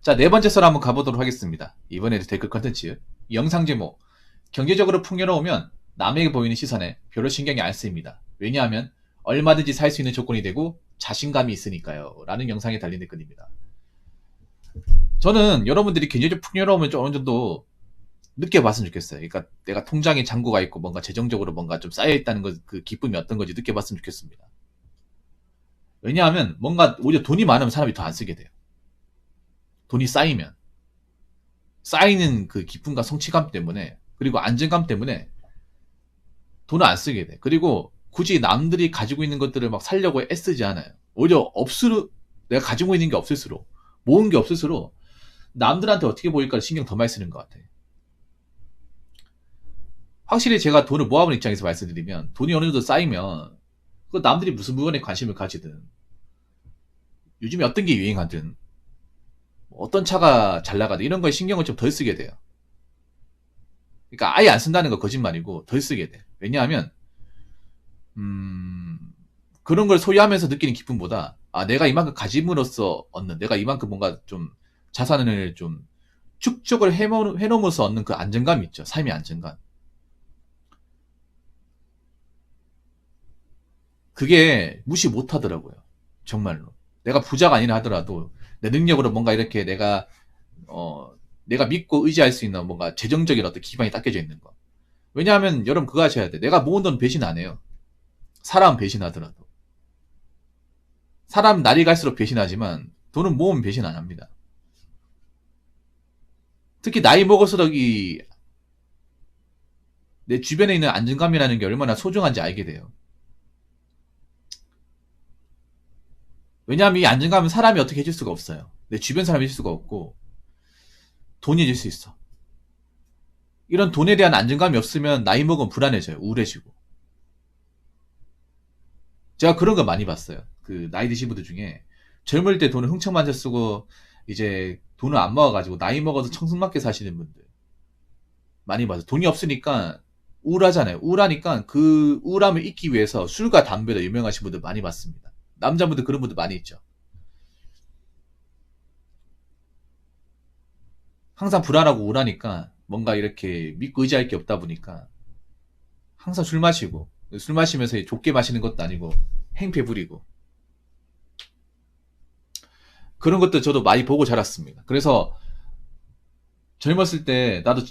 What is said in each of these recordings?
자, 네 번째 썰 한번 가보도록 하겠습니다. 이번에도 댓글 컨텐츠. 영상 제목. 경제적으로 풍요로우면 남에게 보이는 시선에 별로 신경이 안 쓰입니다. 왜냐하면 얼마든지 살 수 있는 조건이 되고 자신감이 있으니까요. 라는 영상에 달린 댓글입니다. 저는 여러분들이 경제적 풍요로움을 좀 어느 정도 느껴봤으면 좋겠어요. 그러니까 내가 통장에 잔고가 있고 뭔가 재정적으로 뭔가 좀 쌓여있다는 그 기쁨이 어떤 건지 느껴봤으면 좋겠습니다. 왜냐하면 뭔가 오히려 돈이 많으면 사람이 더 안 쓰게 돼요. 돈이 쌓이면. 쌓이는 그 기쁨과 성취감 때문에, 그리고 안정감 때문에 돈을 안 쓰게 돼. 그리고 굳이 남들이 가지고 있는 것들을 막 살려고 애쓰지 않아요. 오히려 없을수록, 내가 가지고 있는 게 없을수록, 모은 게 없을수록 남들한테 어떻게 보일까 신경 더 많이 쓰는 것 같아. 확실히 제가 돈을 모아본 입장에서 말씀드리면, 돈이 어느 정도 쌓이면 그 남들이 무슨 물건에 관심을 가지든, 요즘에 어떤 게 유행하든, 어떤 차가 잘 나가든 이런 거에 신경을 좀 덜 쓰게 돼요. 그러니까 아예 안 쓴다는 거 거짓말이고 덜 쓰게 돼. 왜냐하면 그런 걸 소유하면서 느끼는 기쁨보다 내가 이만큼 가짐으로써 얻는, 내가 이만큼 뭔가 좀 자산을 좀 축적을 해놓으면서 얻는 그 안정감이 있죠. 삶의 안정감. 그게 무시 못 하더라고요. 정말로. 내가 부자가 아니라 하더라도 내 능력으로 뭔가 이렇게 내가 믿고 의지할 수 있는 뭔가 재정적인 어떤 기반이 닦여져 있는 거. 왜냐하면 여러분 그거 하셔야 돼. 내가 모은 돈 배신 안 해요. 사람 배신하더라도. 사람 날이 갈수록 배신하지만 돈은 모으면 배신 안 합니다. 특히 나이 먹을수록 내 주변에 있는 안정감이라는 게 얼마나 소중한지 알게 돼요. 왜냐하면 이 안정감은 사람이 어떻게 해줄 수가 없어요. 내 주변 사람이 해줄 수가 없고 돈이 해줄 수 있어. 이런 돈에 대한 안정감이 없으면 나이 먹으면 불안해져요. 우울해지고. 제가 그런 거 많이 봤어요. 그 나이 드신 분들 중에 젊을 때 돈을 흥청만져 쓰고 이제 돈을 안 모아가지고 나이 먹어서 청승맞게 사시는 분들 많이 봐서 돈이 없으니까 우울하잖아요. 우울하니까 그 우울함을 잊기 위해서 술과 담배로 유명하신 분들 많이 봤습니다. 남자분들 그런 분들 많이 있죠. 항상 불안하고 우울하니까 뭔가 이렇게 믿고 의지할 게 없다 보니까 항상 술 마시고 술 마시면서 좁게 마시는 것도 아니고 행패 부리고 그런 것도 저도 많이 보고 자랐습니다. 그래서 젊었을 때 나도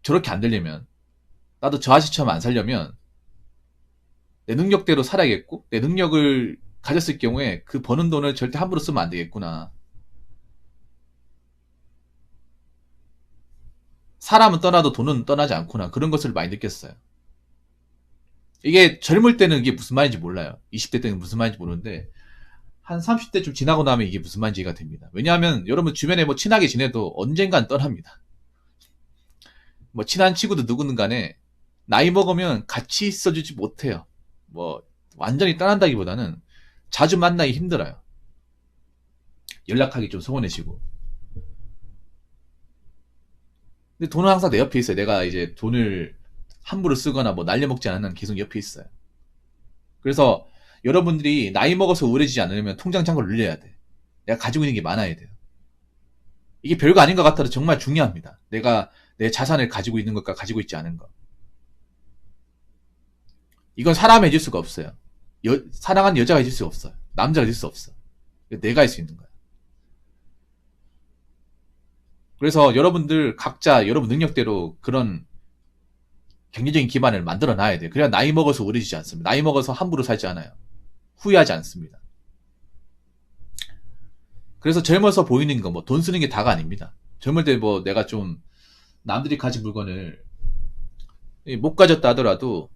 저렇게 안 되려면, 나도 저 아저씨처럼 안 살려면 내 능력대로 살아야겠고 내 능력을 가졌을 경우에 그 버는 돈을 절대 함부로 쓰면 안 되겠구나. 사람은 떠나도 돈은 떠나지 않구나. 그런 것을 많이 느꼈어요. 이게 젊을 때는 이게 무슨 말인지 몰라요. 20대 때는 무슨 말인지 모르는데 한 30대쯤 지나고 나면 이게 무슨 말인지 이해가 됩니다. 왜냐하면 여러분 주변에 뭐 친하게 지내도 언젠간 떠납니다. 뭐 친한 친구도 누구든 간에 나이 먹으면 같이 있어주지 못해요. 뭐 완전히 떠난다기보다는 자주 만나기 힘들어요. 연락하기 좀 서운해지고. 근데 돈은 항상 내 옆에 있어요. 내가 이제 돈을 함부로 쓰거나 뭐 날려먹지 않는 한 계속 옆에 있어요. 그래서 여러분들이 나이 먹어서 우울해지지 않으려면 통장 잔고를 늘려야 돼. 내가 가지고 있는 게 많아야 돼요. 이게 별거 아닌 것 같아도 정말 중요합니다. 내가 내 자산을 가지고 있는 것과 가지고 있지 않은 것. 이건 사람이 해줄 수가 없어요. 사랑하는 여자가 해줄 수가 없어요. 남자가 해줄 수 없어. 내가 할 수 있는 거야. 그래서 여러분들 각자 여러분 능력대로 그런 경제적인 기반을 만들어 놔야 돼요. 그래야 나이 먹어서 우울해지지 않습니다. 나이 먹어서 함부로 살지 않아요. 후회하지 않습니다. 그래서 젊어서 보이는 거, 뭐 돈 쓰는 게 다가 아닙니다. 젊을 때 뭐 내가 좀 남들이 가진 물건을 못 가졌다 하더라도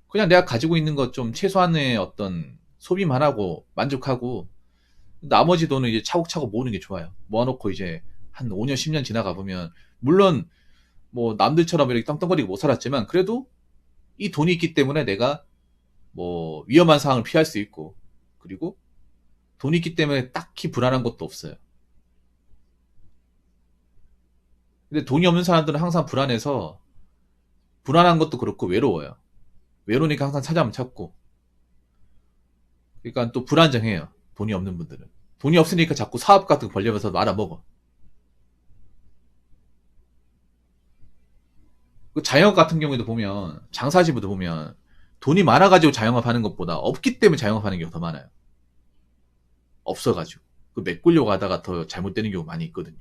그냥 내가 가지고 있는 것 좀 최소한의 어떤 소비만 하고 만족하고 나머지 돈은 이제 차곡차곡 모으는 게 좋아요. 모아놓고 이제 한 5년, 10년 지나가 보면 물론 뭐 남들처럼 이렇게 땅덩거리고 못 살았지만 그래도 이 돈이 있기 때문에 내가 뭐 위험한 상황을 피할 수 있고 그리고 돈이 있기 때문에 딱히 불안한 것도 없어요. 근데 돈이 없는 사람들은 항상 불안해서 불안한 것도 그렇고 외로워요. 외로우니까 항상 찾아면 찾고 그러니까 또 불안정해요. 돈이 없는 분들은. 돈이 없으니까 자꾸 사업 같은 거 벌려면서 말아먹어. 그 자영업 같은 경우에도 보면, 장사지부도 보면, 돈이 많아가지고 자영업 하는 것보다 없기 때문에 자영업 하는 경우가 더 많아요. 없어가지고. 그 메꾸려고 하다가 더 잘못되는 경우가 많이 있거든요.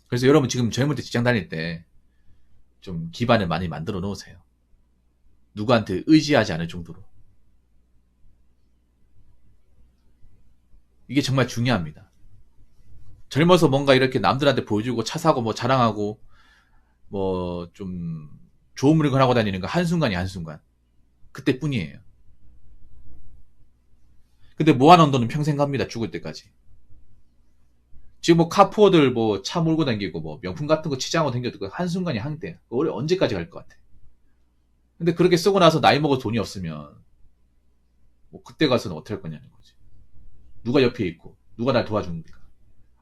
그래서 여러분 지금 젊을 때 직장 다닐 때 좀 기반을 많이 만들어 놓으세요. 누구한테 의지하지 않을 정도로. 이게 정말 중요합니다. 젊어서 뭔가 이렇게 남들한테 보여주고 차 사고 뭐 자랑하고 뭐 좀 좋은 물건 하고 다니는 거 한순간이 한순간. 그때뿐이에요. 근데 모아놓은 돈은 평생 갑니다. 죽을 때까지. 지금 뭐 카푸어들 뭐 차 몰고 다니고 뭐 명품 같은 거 치장하고 다녀도 그 한순간이 한때야. 올해 언제까지 갈 것 같아. 근데 그렇게 쓰고 나서 나이 먹어 돈이 없으면 뭐 그때 가서는 어떻게 할 거냐는 거지. 누가 옆에 있고 누가 날 도와줍니까?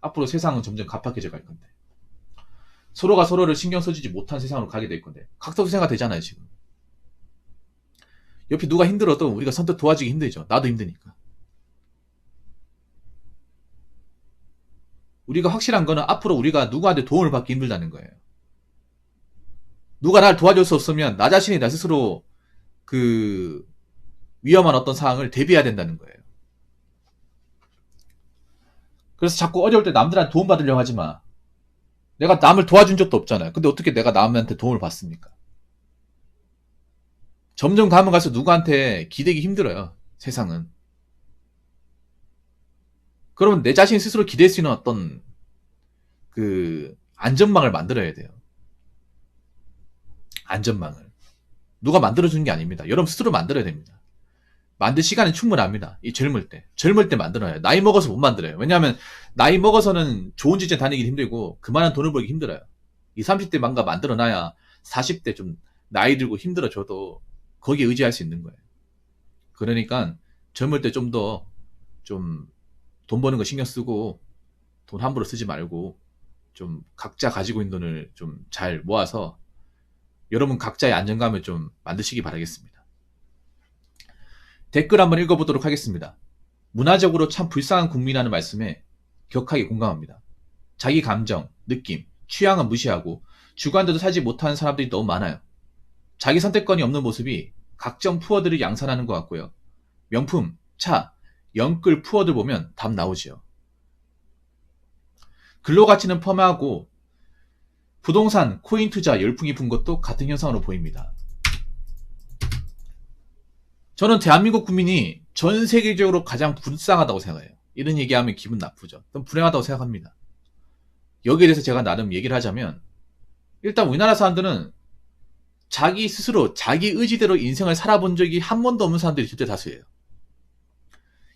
앞으로 세상은 점점 갑박해져 갈 건데. 서로가 서로를 신경 써주지 못한 세상으로 가게 될 건데. 각성세가 되잖아요 지금. 옆에 누가 힘들어도 우리가 선뜻 도와주기 힘들죠. 나도 힘드니까. 우리가 확실한 거는 앞으로 우리가 누구한테 도움을 받기 힘들다는 거예요. 누가 날 도와줄 수 없으면 나 자신이 나 스스로 그 위험한 어떤 상황을 대비해야 된다는 거예요. 그래서 자꾸 어려울 때 남들한테 도움 받으려고 하지 마. 내가 남을 도와준 적도 없잖아요. 근데 어떻게 내가 남한테 도움을 받습니까? 점점 가면 갈수록 누구한테 기대기 힘들어요. 세상은. 그러면 내 자신 스스로 기댈 수 있는 어떤 그 안전망을 만들어야 돼요. 안전망을. 누가 만들어주는 게 아닙니다. 여러분 스스로 만들어야 됩니다. 만들 시간은 충분합니다. 이 젊을 때. 젊을 때 만들어요. 나이 먹어서 못 만들어요. 왜냐하면 나이 먹어서는 좋은 직장 다니기 힘들고 그만한 돈을 벌기 힘들어요. 20, 30대 뭔가 만들어놔야 40대 좀 나이 들고 힘들어져도 거기에 의지할 수 있는 거예요. 그러니까 젊을 때 좀 더 좀 돈 버는 거 신경 쓰고 돈 함부로 쓰지 말고 좀 각자 가지고 있는 돈을 좀 잘 모아서 여러분 각자의 안정감을 좀 만드시기 바라겠습니다. 댓글 한번 읽어보도록 하겠습니다. 문화적으로 참 불쌍한 국민이라는 말씀에 격하게 공감합니다. 자기 감정, 느낌, 취향은 무시하고 주관대로 살지 못하는 사람들이 너무 많아요. 자기 선택권이 없는 모습이 각종 푸어들을 양산하는 것 같고요. 명품, 차, 영끌 푸어들 보면 답 나오지요. 근로가치는 펌하고 부동산, 코인 투자 열풍이 분 것도 같은 현상으로 보입니다. 저는 대한민국 국민이 전 세계적으로 가장 불쌍하다고 생각해요. 이런 얘기하면 기분 나쁘죠. 좀 불행하다고 생각합니다. 여기에 대해서 제가 나름 얘기를 하자면 일단 우리나라 사람들은 자기 스스로 자기 의지대로 인생을 살아본 적이 한 번도 없는 사람들이 절대 다수예요.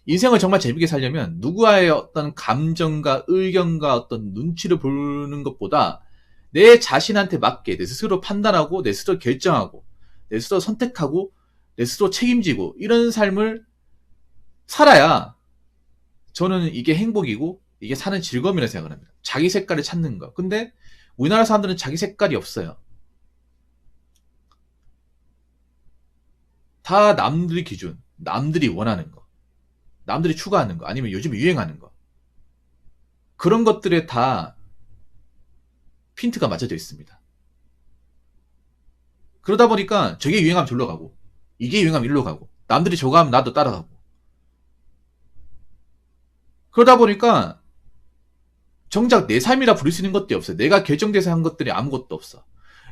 인생을 정말 재밌게 살려면 누구와의 어떤 감정과 의견과 어떤 눈치를 보는 것보다 내 자신한테 맞게 내 스스로 판단하고 내 스스로 결정하고 내 스스로 선택하고 내 스스로 책임지고 이런 삶을 살아야 저는 이게 행복이고 이게 사는 즐거움이라고 생각을 합니다. 자기 색깔을 찾는 거. 근데 우리나라 사람들은 자기 색깔이 없어요. 다 남들이 기준, 남들이 원하는 거, 남들이 추구하는 거, 아니면 요즘 유행하는 거. 그런 것들에 다 핀트가 맞춰져 있습니다. 그러다 보니까 저게 유행하면 저리로 가고 이게 유행하면 이리로 가고 남들이 저거 하면 나도 따라가고 그러다 보니까 정작 내 삶이라 부를 수 있는 것들이 없어요. 내가 결정돼서 한 것들이 아무것도 없어.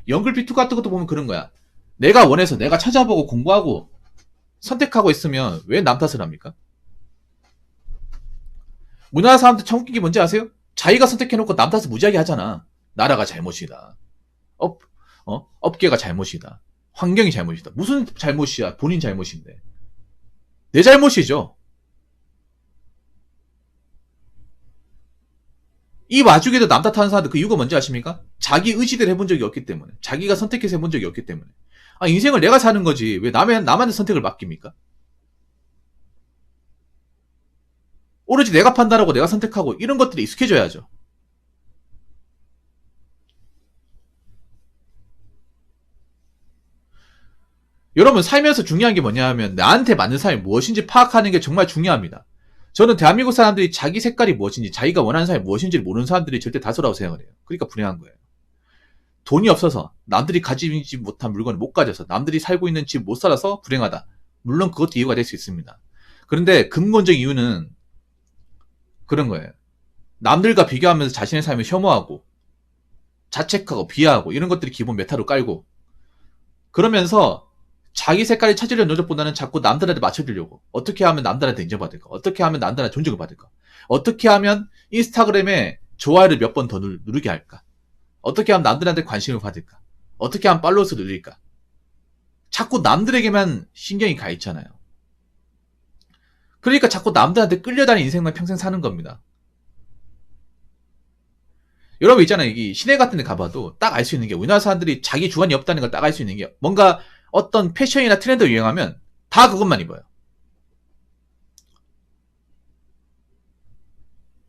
영글피2 같은 것도 보면 그런 거야. 내가 원해서 내가 찾아보고 공부하고 선택하고 있으면 왜 남 탓을 합니까? 우리나라 사람들 참 웃긴 게 뭔지 아세요? 자기가 선택해놓고 남 탓을 무지하게 하잖아. 나라가 잘못이다. 업계가 잘못이다. 환경이 잘못이다. 무슨 잘못이야? 본인 잘못인데. 내 잘못이죠. 이 와중에도 남 탓하는 사람들 그 이유가 뭔지 아십니까? 자기 의지대로 해본 적이 없기 때문에. 자기가 선택해서 해본 적이 없기 때문에. 아, 인생을 내가 사는 거지. 왜 남한테 선택을 맡깁니까? 오로지 내가 판단하고 내가 선택하고 이런 것들이 익숙해져야죠. 여러분 살면서 중요한 게 뭐냐 하면 나한테 맞는 삶이 무엇인지 파악하는 게 정말 중요합니다. 저는 대한민국 사람들이 자기 색깔이 무엇인지, 자기가 원하는 사람이 무엇인지를 모르는 사람들이 절대 다수라고 생각을 해요. 그러니까 불행한 거예요. 돈이 없어서, 남들이 가지지 못한 물건을 못 가져서, 남들이 살고 있는 집 못 살아서 불행하다. 물론 그것도 이유가 될 수 있습니다. 그런데 근본적 이유는 그런 거예요. 남들과 비교하면서 자신의 삶을 혐오하고 자책하고 비하하고 이런 것들이 기본 메타로 깔고, 그러면서 자기 색깔을 찾으려는 노력보다는 자꾸 남들한테 맞춰주려고, 어떻게 하면 남들한테 인정받을까, 어떻게 하면 남들한테 존중을 받을까, 어떻게 하면 인스타그램에 좋아요를 몇 번 더 누르게 할까, 어떻게 하면 남들한테 관심을 받을까, 어떻게 하면 팔로우 수를 늘릴까. 자꾸 남들에게만 신경이 가 있잖아요. 그러니까 자꾸 남들한테 끌려다니는 인생만 평생 사는 겁니다. 여러분 있잖아요. 이 시내 같은 데 가봐도 딱 알 수 있는 게, 우리나라 사람들이 자기 주관이 없다는 걸 딱 알 수 있는 게, 뭔가 어떤 패션이나 트렌드가 유행하면 다 그것만 입어요.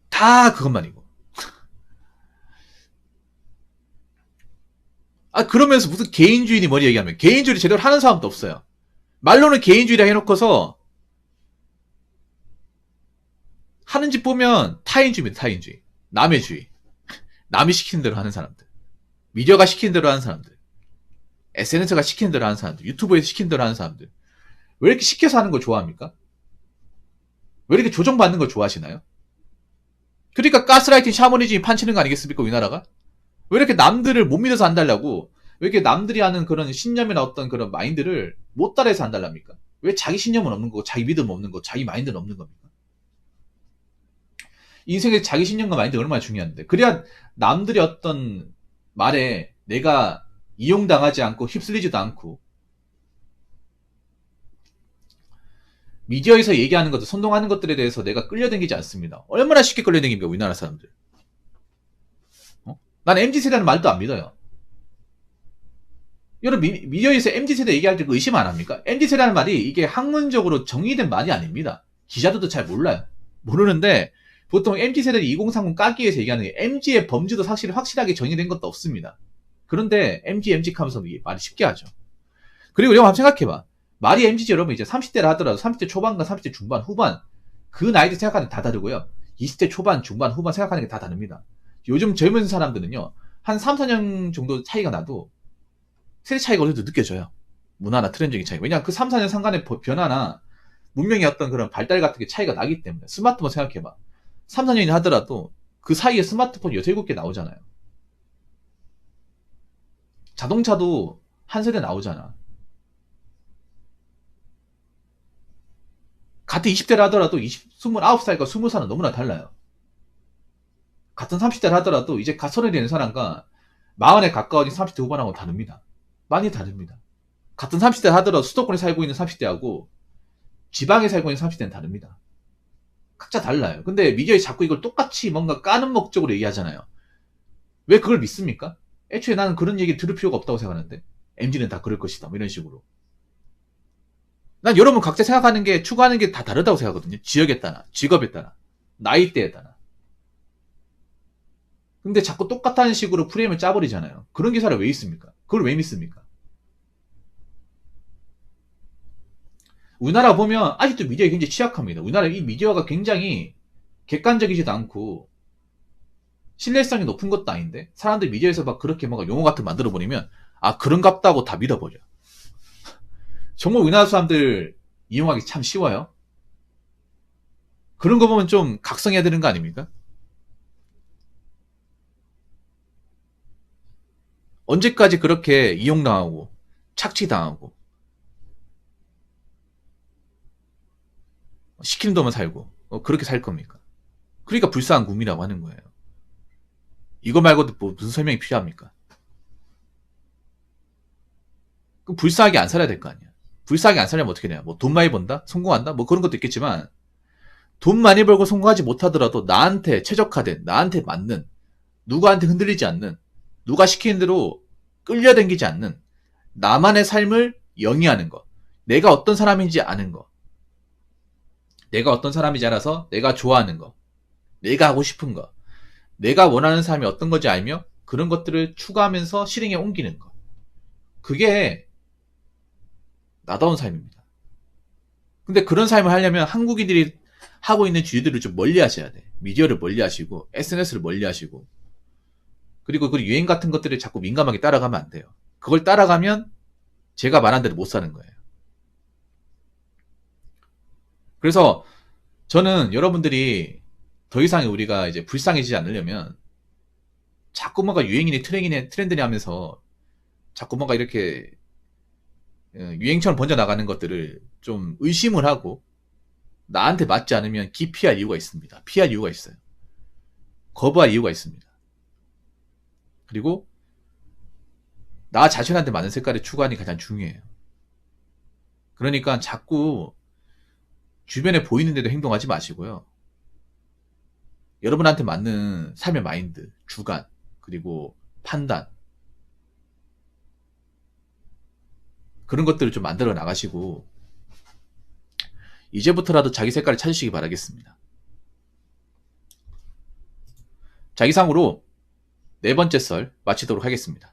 다 그것만 입어. 아, 그러면서 무슨 개인주의니 뭐니 얘기하면, 개인주의를 제대로 하는 사람도 없어요. 말로는 개인주의라 해놓고서 하는 짓 보면 타인주의입니다. 타인주의. 남의 주의. 남이 시키는 대로 하는 사람들. 미디어가 시키는 대로 하는 사람들. SNS가 시키는 대로 하는 사람들. 유튜브에서 시키는 대로 하는 사람들. 왜 이렇게 시켜서 하는 걸 좋아합니까? 왜 이렇게 조정받는 걸 좋아하시나요? 그러니까 가스라이팅, 샤머니즘이 판치는 거 아니겠습니까, 우리나라가? 왜 이렇게 남들을 못 믿어서 안 달라고, 왜 이렇게 남들이 하는 그런 신념이나 어떤 그런 마인드를 못 따라해서 안 달랍니까? 왜 자기 신념은 없는 거고, 자기 믿음 없는 거, 자기 마인드는 없는 겁니까? 인생에 자기 신념과 마인드가 얼마나 중요한데. 그래야 남들이 어떤 말에 내가 이용당하지 않고 휩쓸리지도 않고, 미디어에서 얘기하는 것들, 선동하는 것들에 대해서 내가 끌려다니지 않습니다. 얼마나 쉽게 끌려다닙니까, 우리나라 사람들. 난 MZ세대는 말도 안 믿어요. 여러분, 미디어에서 MZ세대 얘기할 때 그 의심 안 합니까? MZ세대라는 말이 이게 학문적으로 정의된 말이 아닙니다. 기자들도 잘 몰라요. 모르는데, 보통 MZ세대는 2030 까기 위해서 얘기하는 게, MZ의 범주도 사실 확실하게 정의된 것도 없습니다. 그런데 MZ 하면서 말이 쉽게 하죠. 그리고 여러분 한번 생각해봐. 말이 MZ지, 여러분 이제 30대라 하더라도 30대 초반과 30대 중반, 후반, 그 나이대 생각하는 게 다 다르고요. 20대 초반, 중반, 후반 생각하는 게 다 다릅니다. 요즘 젊은 사람들은요, 한 3, 4년 정도 차이가 나도 세대 차이가 어느 정도 느껴져요. 문화나 트렌드적인 차이. 왜냐하면 그 3, 4년 상간의 변화나 문명의 어떤 그런 발달 같은 게 차이가 나기 때문에. 스마트폰 생각해봐. 3, 4년이 하더라도 그 사이에 스마트폰 6, 7개 나오잖아요. 자동차도 한 세대 나오잖아. 같은 20대를 하더라도 29살과 20살은 너무나 달라요. 같은 30대를 하더라도 이제 갓 서른이 되는 사람과 40에 가까워진 30대 후반하고 다릅니다. 많이 다릅니다. 같은 30대 하더라도 수도권에 살고 있는 30대하고 지방에 살고 있는 30대는 다릅니다. 각자 달라요. 근데 미디어에 자꾸 이걸 똑같이 뭔가 까는 목적으로 얘기하잖아요. 왜 그걸 믿습니까? 애초에 나는 그런 얘기를 들을 필요가 없다고 생각하는데, MZ는 다 그럴 것이다, 뭐 이런 식으로. 난 여러분 각자 생각하는 게, 추구하는 게 다 다르다고 생각하거든요. 지역에 따라, 직업에 따라, 나이대에 따라. 근데 자꾸 똑같다는 식으로 프레임을 짜버리잖아요. 그런 기사를 왜 있습니까? 그걸 왜 믿습니까? 우리나라 보면 아직도 미디어가 굉장히 취약합니다. 우리나라 이 미디어가 굉장히 객관적이지도 않고 신뢰성이 높은 것도 아닌데, 사람들이 미디어에서 막 그렇게 막 용어 같은 거 만들어버리면, 아, 그런갑다 하고 다 믿어버려. 정말 우리나라 사람들 이용하기 참 쉬워요. 그런 거 보면 좀 각성해야 되는 거 아닙니까? 언제까지 그렇게 이용당하고 착취당하고 시키는 대로만 살고 그렇게 살 겁니까? 그러니까 불쌍한 국민이라고 하는 거예요. 이거 말고도 뭐 무슨 설명이 필요합니까? 그럼 불쌍하게 안 살아야 될 거 아니야. 불쌍하게 안 살려면 어떻게 되냐. 뭐 돈 많이 번다? 성공한다? 뭐 그런 것도 있겠지만, 돈 많이 벌고 성공하지 못하더라도 나한테 최적화된, 나한테 맞는, 누구한테 흔들리지 않는, 누가 시키는 대로 끌려다니지 않는 나만의 삶을 영위하는 거. 내가 어떤 사람인지 아는 거. 내가 어떤 사람인지 알아서 내가 좋아하는 거. 내가 하고 싶은 거. 내가 원하는 삶이 어떤 건지 알며 그런 것들을 추구하면서 실행에 옮기는 거. 그게 나다운 삶입니다. 근데 그런 삶을 하려면 한국인들이 하고 있는 주의들을 좀 멀리 하셔야 돼. 미디어를 멀리 하시고, SNS를 멀리 하시고, 그리고 그 유행 같은 것들을 자꾸 민감하게 따라가면 안 돼요. 그걸 따라가면 제가 말한 대로 못 사는 거예요. 그래서 저는 여러분들이 더 이상 우리가 이제 불쌍해지지 않으려면 자꾸 뭔가 유행이네 트렌드네 하면서 자꾸 뭔가 이렇게 유행처럼 번져나가는 것들을 좀 의심을 하고 나한테 맞지 않으면 기피할 이유가 있습니다. 피할 이유가 있어요. 거부할 이유가 있습니다. 그리고 나 자신한테 맞는 색깔을 추구하는 게 가장 중요해요. 그러니까 자꾸 주변에 보이는데도 행동하지 마시고요. 여러분한테 맞는 삶의 마인드, 주관, 그리고 판단, 그런 것들을 좀 만들어 나가시고 이제부터라도 자기 색깔을 찾으시기 바라겠습니다. 자, 이상으로 네 번째 썰 마치도록 하겠습니다.